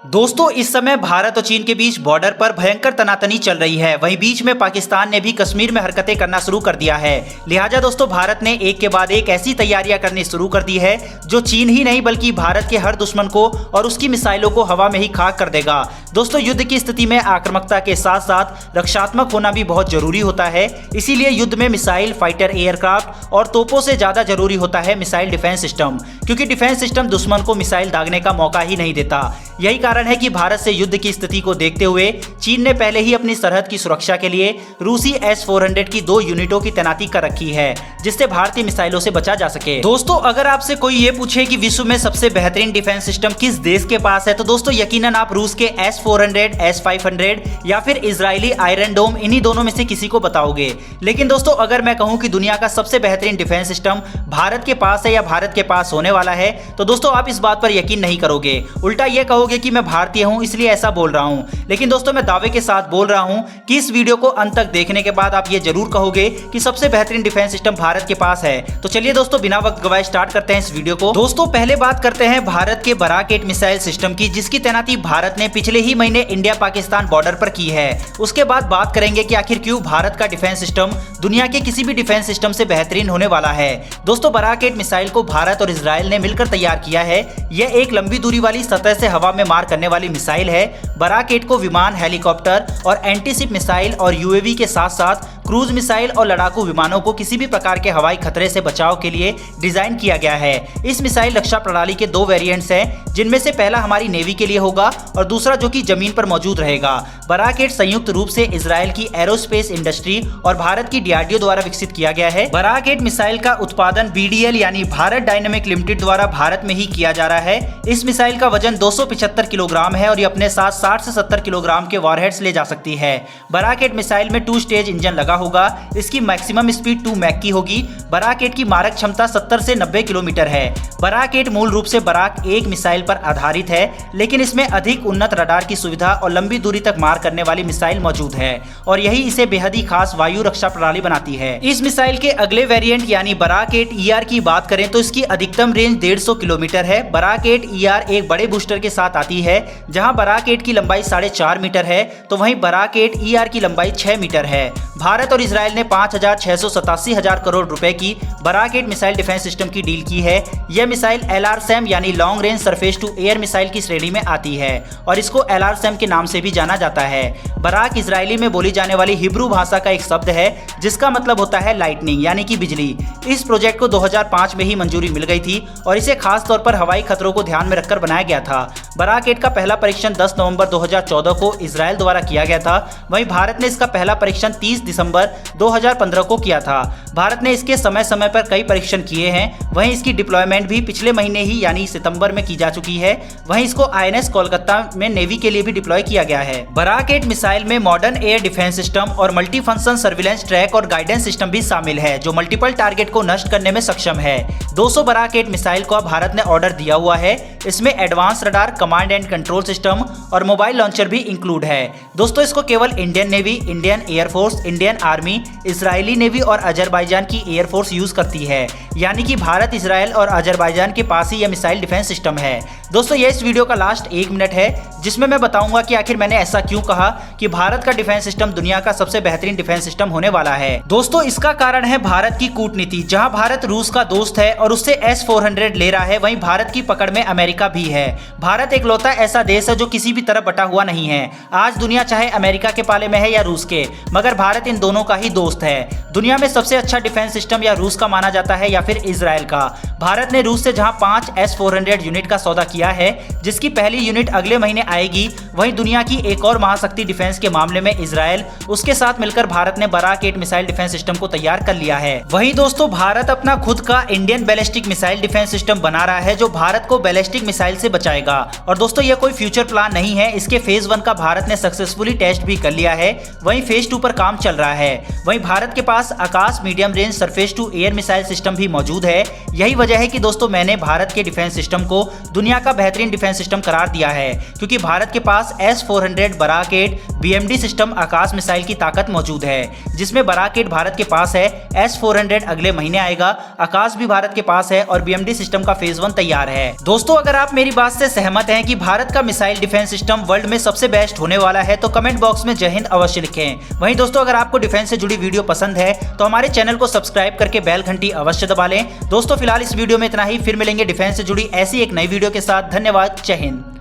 दोस्तों इस समय भारत और चीन के बीच बॉर्डर पर भयंकर तनातनी चल रही है। वहीं बीच में पाकिस्तान ने भी कश्मीर में हरकतें करना शुरू कर दिया है। लिहाजा दोस्तों भारत ने एक के बाद एक ऐसी तैयारियां करनी शुरू कर दी है जो चीन ही नहीं बल्कि भारत के हर दुश्मन को और उसकी मिसाइलों को हवा में ही खाक कर देगा। दोस्तों युद्ध की स्थिति में आक्रामकता के साथ साथ रक्षात्मक होना भी बहुत जरूरी होता है। इसीलिए युद्ध में मिसाइल, फाइटर एयरक्राफ्ट और तोपों से ज्यादा जरूरी होता है मिसाइल डिफेंस सिस्टम, क्योंकि डिफेंस सिस्टम दुश्मन को मिसाइल दागने का मौका ही नहीं देता। यही कारण है कि भारत से युद्ध की स्थिति को देखते हुए चीन ने पहले ही अपनी सरहद की सुरक्षा के लिए रूसी S-400 की 2 यूनिटों की तैनाती कर रखी है, जिससे भारतीय मिसाइलों से बचा जा सके। दोस्तों अगर आपसे कोई ये पूछे कि विश्व में सबसे बेहतरीन डिफेंस सिस्टम किस देश के पास है, तो दोस्तों यकीनन आप रूस के S-400, S-500 या फिर इजरायली आयरन डोम, इन्हीं दोनों में से किसी को बताओगे। लेकिन दोस्तों अगर मैं कहूं कि दुनिया का सबसे बेहतरीन डिफेंस सिस्टम भारत के पास है या भारत के पास होने वाला है, तो दोस्तों आप इस बात पर यकीन नहीं करोगे। उल्टा ये कहोगे कि मैं भारतीय हूं इसलिए ऐसा बोल रहा हूं। लेकिन दोस्तों मैं दावे के साथ बोल रहा हूं कि इस वीडियो को अंत तक देखने के बाद आप ये जरूर कहोगे कि सबसे बेहतरीन डिफेंस सिस्टम भारत के पास है। तो चलिए दोस्तों बिना वक्त गवाए स्टार्ट करते हैं इस वीडियो को। दोस्तों पहले बात करते हैं भारत के बराक 8 मिसाइल सिस्टम की, जिसकी तैनाती भारत ने पिछले ही महीने इंडिया पाकिस्तान बॉर्डर पर की है। उसके बाद बात करेंगे कि आखिर क्यों भारत का डिफेंस सिस्टम दुनिया के किसी भी डिफेंस सिस्टम से बेहतरीन होने वाला है। दोस्तों बराक 8 मिसाइल को भारत और इजराइल ने मिलकर तैयार किया है। यह एक लंबी दूरी वाली सतह से हवा में मार करने वाली मिसाइल है। बराक 8 को विमान, हेलीकॉप्टर और एंटीशिप मिसाइल और यूएवी के साथ साथ क्रूज मिसाइल और लड़ाकू विमानों को किसी भी प्रकार के हवाई खतरे से बचाव के लिए डिजाइन किया गया है। इस मिसाइल रक्षा प्रणाली के 2 वेरिएंट्स हैं, जिनमें से पहला हमारी नेवी के लिए होगा और दूसरा जो कि जमीन पर मौजूद रहेगा। बराक 8 संयुक्त रूप से इजराइल की एरोस्पेस इंडस्ट्री और भारत की DRDO द्वारा विकसित किया गया है। बराक 8 मिसाइल का उत्पादन BDL यानी भारत डायनेमिक लिमिटेड द्वारा भारत में ही किया जा रहा है। इस मिसाइल का वजन 275 किलोग्राम है और ये अपने साथ 60 से 70 किलोग्राम के वॉरहेड्स ले जा सकती है। बराक 8 मिसाइल में 2 स्टेज इंजन लगा होगा। इसकी मैक्सिमम स्पीड 2 मैक की होगी। बराक 8 की मारक क्षमता 70 से 90 किलोमीटर है। बराक 8 मूल रूप से बराक 1 मिसाइल पर आधारित है, लेकिन इसमें अधिक उन्नत रडार की सुविधा और लंबी दूरी तक मार करने वाली मिसाइल मौजूद है और यही इसे बेहद ही खास वायु रक्षा प्रणाली बनाती है। इस मिसाइल के अगले वेरिएंट यानी बराक 8 ER की बात करें तो इसकी अधिकतम रेंज 150 किलोमीटर है। बराक 8 ER एक बड़े बूस्टर के साथ आती है। जहां बराक 8 की लंबाई 4.5 मीटर है, तो वहीं बराक 8 ER की लंबाई 6 मीटर है। भारत और इजराइल ने 5,687,000 करोड़ रुपए की बराक 8 मिसाइल डिफेंस सिस्टम की डील की है। यह मिसाइल LRSAM यानी long range surface to air missile की श्रेणी में आती है और इसको LRSAM के नाम से भी जाना जाता है। बराक इजरायली में बोली जाने वाली हिब्रू भाषा का एक शब्द है, जिसका मतलब होता है लाइटनिंग यानी कि बिजली। इस प्रोजेक्ट को 2005 में ही मंजूरी मिल गई थी और इसे खास तौर पर हवाई खतरों को ध्यान में रखकर बनाया गया था। बराक 8 का पहला परीक्षण 10 नवंबर 2014 को इजराइल द्वारा किया गया था। वहीं भारत ने इसका पहला परीक्षण 30 दिसंबर 2015 को किया था। भारत ने इसके समय समय पर कई परीक्षण किए हैं। वहीं इसकी डिप्लॉयमेंट भी पिछले महीने ही यानी सितंबर में की जा चुकी है। वहीं इसको INS कोलकाता में नेवी के लिए भी डिप्लॉय किया गया है। बराक 8 मिसाइल में मॉडर्न एयर डिफेंस सिस्टम और मल्टी फंक्शन सर्विलेंस ट्रैक और गाइडेंस सिस्टम भी शामिल है, जो मल्टीपल टारगेट को नष्ट करने में सक्षम है। 200 बराक 8 मिसाइल को भारत ने ऑर्डर दिया हुआ है। इसमें advance radar, command and control system और मोबाइल लॉन्चर भी इंक्लूड है। दोस्तों इसको केवल Indian navy, Indian air force, Indian army, Israeli navy और अजरबैजान की एयरफोर्स यूज करती है। यानी कि भारत, इजराइल और अजरबैजान के पास ही यह मिसाइल डिफेंस सिस्टम है। दोस्तों ये इस वीडियो का लास्ट 1 मिनट है, जिसमें मैं बताऊंगा कि आखिर मैंने ऐसा क्यों कहा कि भारत का डिफेंस सिस्टम दुनिया का सबसे बेहतरीन डिफेंस सिस्टम होने वाला है। दोस्तों इसका कारण है भारत की कूटनीति। जहां भारत रूस का दोस्त है और उससे S-400 ले रहा है, वहीं भारत की पकड़ में अमेरिका भी है। भारत एकलौता ऐसा देश है जो किसी भी तरह बटा हुआ नहीं है। आज दुनिया चाहे अमेरिका के पाले में है या रूस के, मगर भारत इन दोनों का ही दोस्त है। दुनिया में सबसे अच्छा डिफेंस सिस्टम या रूस का माना जाता है या फिर इजराइल का। भारत ने रूस से जहां 5 S-400 यूनिट का सौदा किया है, जिसकी पहली यूनिट अगले महीने आएगी, वहीं दुनिया की एक और महाशक्ति डिफेंस के मामले में इजराइल, उसके साथ मिलकर भारत ने बराक 8 मिसाइल डिफेंस सिस्टम को तैयार कर लिया है। वहीं दोस्तों भारत अपना खुद का Indian ballistic missile defence system बना रहा है, जो भारत को बैलिस्टिक मिसाइल से बचाएगा। और दोस्तों यह कोई फ्यूचर प्लान नहीं है, इसके फेज 1 का भारत ने सक्सेसफुली टेस्ट भी कर लिया है। वहीं फेज 2 पर काम चल रहा है। वहीं भारत के पास Akash medium range surface to air missile system भी मौजूद है। यही वजह है कि दोस्तों मैंने भारत के डिफेंस सिस्टम को दुनिया का बेहतरीन डिफेंस सिस्टम करार दिया है, क्योंकि भारत के पास S-400 बराक 8 BMD सिस्टम आकाश मिसाइल की ताकत मौजूद है, जिसमें बराक 8 भारत के पास है, S-400 अगले महीने आएगा, आकाश भी भारत के पास है और BMD सिस्टम का फेज 1 तैयार है। दोस्तों अगर आप मेरी बात से सहमत हैं कि भारत का मिसाइल डिफेंस सिस्टम वर्ल्ड में सबसे बेस्ट होने वाला है तो कमेंट बॉक्स में जय हिंद अवश्य लिखें। वहीं दोस्तों अगर आपको डिफेंस से जुड़ी वीडियो पसंद है तो हमारे चैनल को सब्सक्राइब करके बेल घंटी अवश्य दबा लें। दोस्तों फिलहाल इस वीडियो में इतना ही, फिर मिलेंगे डिफेंस से जुड़ी ऐसी एक नई वीडियो के साथ। धन्यवाद, जय हिंद।